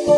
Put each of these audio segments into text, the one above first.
Hey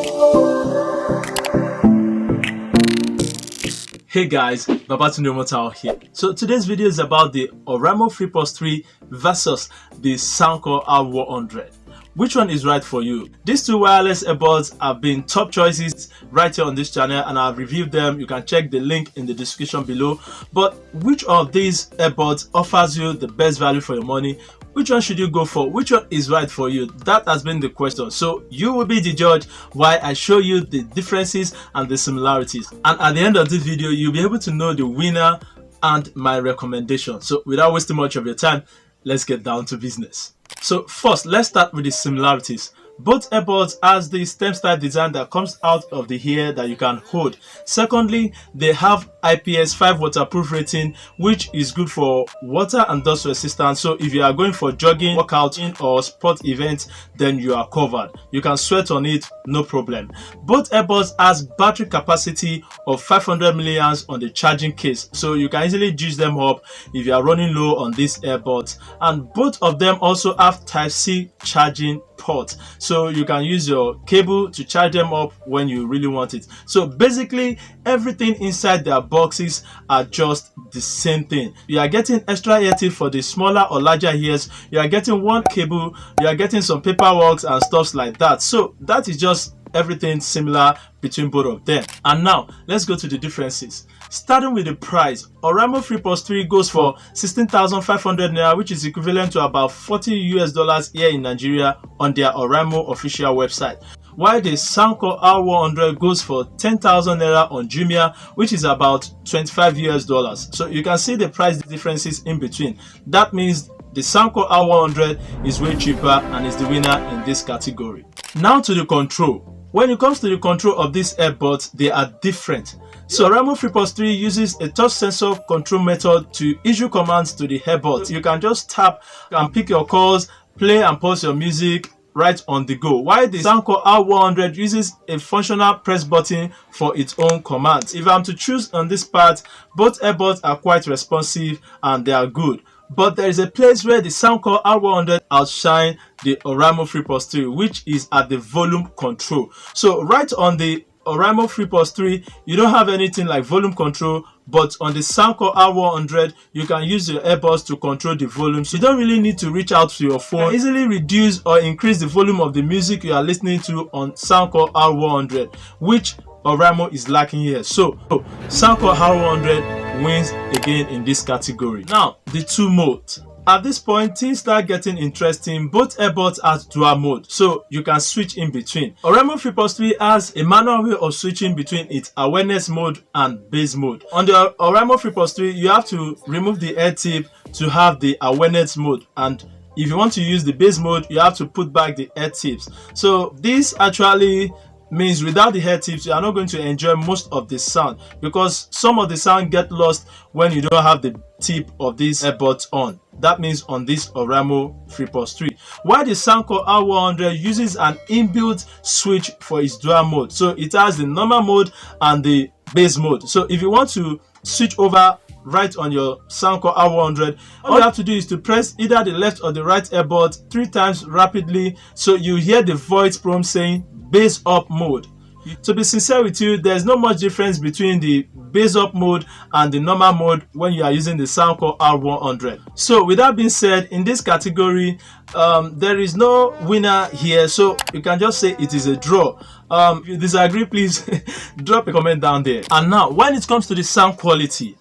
guys, Babatunde Motao here. So today's video is about the Oraimo Freepods 3 versus the Soundcore R100. Which one is right for you? These two wireless earbuds have been top choices right here on this channel, and I've reviewed them. You can check the link in the description below. But which of these earbuds offers you the best value for your money? Which one should you go for? Which one is right for you? That has been the question. So you will be the judge while I show you the differences and the similarities. And at the end of this video, you'll be able to know the winner and my recommendation. So without wasting much of your time, let's get down to business. So first, let's start with the similarities. Both earbuds has the stem style design that comes out of the ear that you can hold. Secondly, they have IPS5 waterproof rating, which is good for water and dust resistance. So if you are going for jogging, workout or sport events, then you are covered. You can sweat on it, no problem. Both earbuds has battery capacity of 500 milliamps on the charging case, so you can easily juice them up if you are running low on these earbuds. And both of them also have Type-C charging port, so you can use your cable to charge them up when you really want it. So basically everything inside their boxes are just the same thing. You are getting extra ear tip for the smaller or larger ears, you are getting one cable, you are getting some paperwork and stuff like that. So that is just everything similar between both of them. And now let's go to the differences. Starting with the price, Oraimo Freepods 3 goes for 16,500 naira, which is equivalent to about $40 here in Nigeria on their Oraimo official website, while the Soundcore R100 goes for 10,000 naira on Jumia, which is about $25. So you can see the price differences in between. That means the Soundcore R100 is way cheaper and is the winner in this category. Now to the control. When it comes to the control of these earbuds, they are different. So Oraimo Freepods 3 uses a touch sensor control method to issue commands to the earbuds. You can just tap and pick your calls, play and pause your music right on the go, while the Soundcore R100 uses a functional press button for its own commands. If I'm to choose on this part, both earbuds are quite responsive and they are good. But there is a place where the Soundcore R100 outshine the Oraimo Freepods 3, which is at the volume control. So right on the Oraimo Freepods 3, you don't have anything like volume control, but on the Soundcore R100, you can use your earbuds to control the volume. So you don't really need to reach out to your phone. You can easily reduce or increase the volume of the music you are listening to on Soundcore R100, which Oraimo is lacking here. So Soundcore R100 wins again in this category. Now the two modes. At this point, things start getting interesting. Both earbuds have dual mode, so you can switch in between. Oraimo Freepods 3 has a manual way of switching between its awareness mode and bass mode. On the Oraimo Freepods 3, you have to remove the ear tip to have the awareness mode, and if you want to use the bass mode, you have to put back the ear tips. So this actually means without the ear tips, you are not going to enjoy most of the sound, because some of the sound get lost when you don't have the tip of these earbuds on. That means on this Oraimo Freepods 3, while the Soundcore R100 uses an inbuilt switch for its dual mode. So it has the normal mode and the bass mode. So if you want to switch over right on your Soundcore R100, all you have to do is to press either the left or the right earbud 3 times rapidly, so you hear the voice prompt saying bass up mode. To be sincere with you, there's not much difference between the bass up mode and the normal mode when you are using the Soundcore R100. So with that being said, in this category, there is no winner here, so you can just say it is a draw. If you disagree, please drop a comment down there. And now when it comes to the sound quality,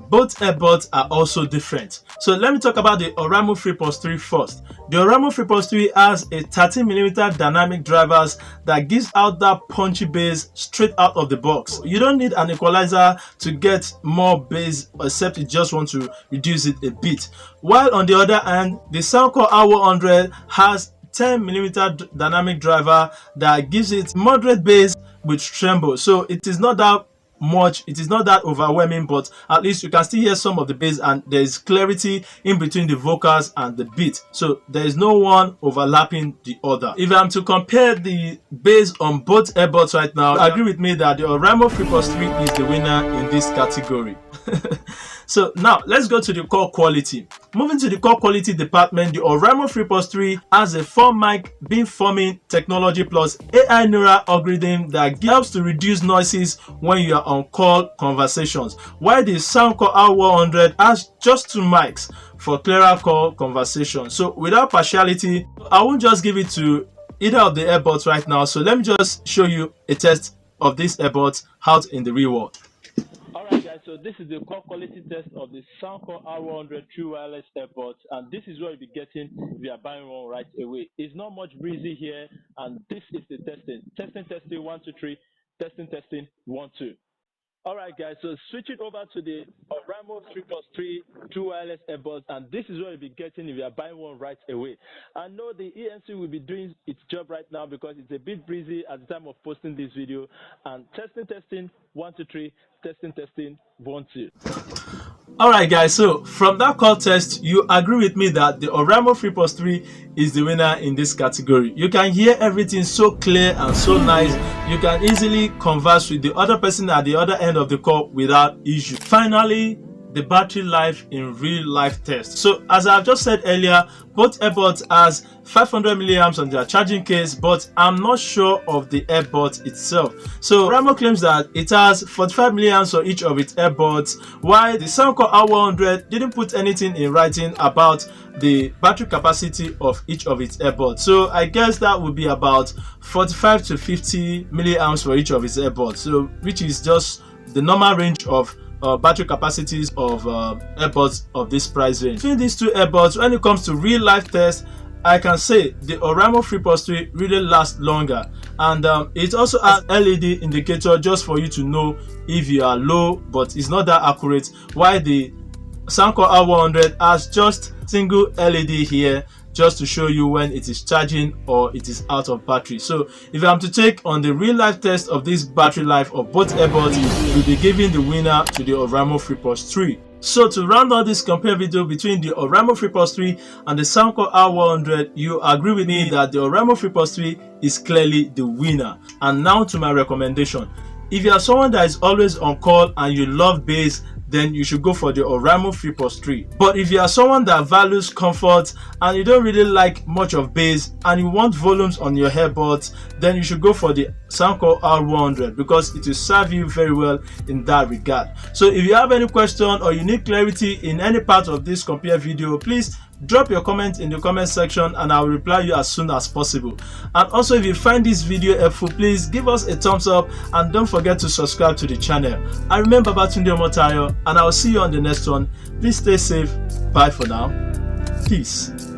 both earbuds are also different. So let me talk about the Oraimo Freepods 3 first. The Oraimo Freepods 3 has a 13mm dynamic drivers that gives out that punchy bass straight out of the box. You don't need an equalizer to get more bass, except you just want to reduce it a bit. While on the other hand, the Soundcore R100 has 10mm dynamic driver that gives it moderate bass with tremble. So it is not that much, it is not that overwhelming, but at least you can still hear some of the bass and there is clarity in between the vocals and the beat, so there is no one overlapping the other. If I'm to compare the bass on both earbuds right now, agree with me that the Oraimo Freepods 3 is the winner in this category. So now let's go to the call quality. Moving to the call quality department, the Oraimo Freepods 3 has a 4-mic beamforming technology plus AI neural algorithm that helps to reduce noises when you are on call conversations, while the Soundcore R100 has just 2 mics for clearer call conversations. So without partiality, I won't just give it to either of the earbuds right now. So let me just show you a test of these earbuds out in the real world. Alright guys, so this is the call quality test of the Soundcore R100 True Wireless AirPods, and this is what you'll be getting if you are buying one right away. It's not much breezy here, and this is the testing. Testing, 1, 2, 3. Testing, 1, 2. Alright guys, so switching over to the Oraimo Freepods 3 True Wireless AirPods, and this is what you'll be getting if you are buying one right away. I know the ENC will be doing its job right now because it's a bit breezy at the time of posting this video. And testing, 1, 2, 3. Testing, 1, 2. Alright guys, so from that call test, you agree with me that the Oraimo Freepods 3 is the winner in this category. You can hear everything so clear and so nice. You can easily converse with the other person at the other end of the call without issue. Finally, the battery life in real life test. So as I've just said earlier, both earbuds has 500 milliamps on their charging case, but I'm not sure of the earbuds itself. So Oraimo claims that it has 45 milliamps on each of its earbuds, while the Soundcore R100 didn't put anything in writing about the battery capacity of each of its earbuds. So I guess that would be about 45 to 50 milliamps for each of its earbuds, so which is just the normal range of battery capacities of earbuds of this price range. Between these two earbuds, when it comes to real life tests, I can say the Oraimo Freepods 3 really lasts longer, and it also has LED indicator just for you to know if you are low, but it's not that accurate, while the Soundcore R100 has just single LED here just to show you when it is charging or it is out of battery. So if I'm to take on the real life test of this battery life of both earbuds, we'll be giving the winner to the Oraimo Freepods 3. So to round out this compare video between the Oraimo Freepods 3 and the Soundcore R100, you agree with me that the Oraimo Freepods 3 is clearly the winner. And now to my recommendation. If you are someone that is always on call and you love bass, then you should go for the Oraimo Freepods 3. But if you are someone that values comfort and you don't really like much of bass and you want volumes on your earbuds, then you should go for the Soundcore R100 because it will serve you very well in that regard. So if you have any question or you need clarity in any part of this compare video, please drop your comment in the comment section and I will reply you as soon as possible. And also, if you find this video helpful, please give us a thumbs up and don't forget to subscribe to the channel. I remember Babatunde Omotayo, and I will see you on the next one. Please stay safe. Bye for now. Peace.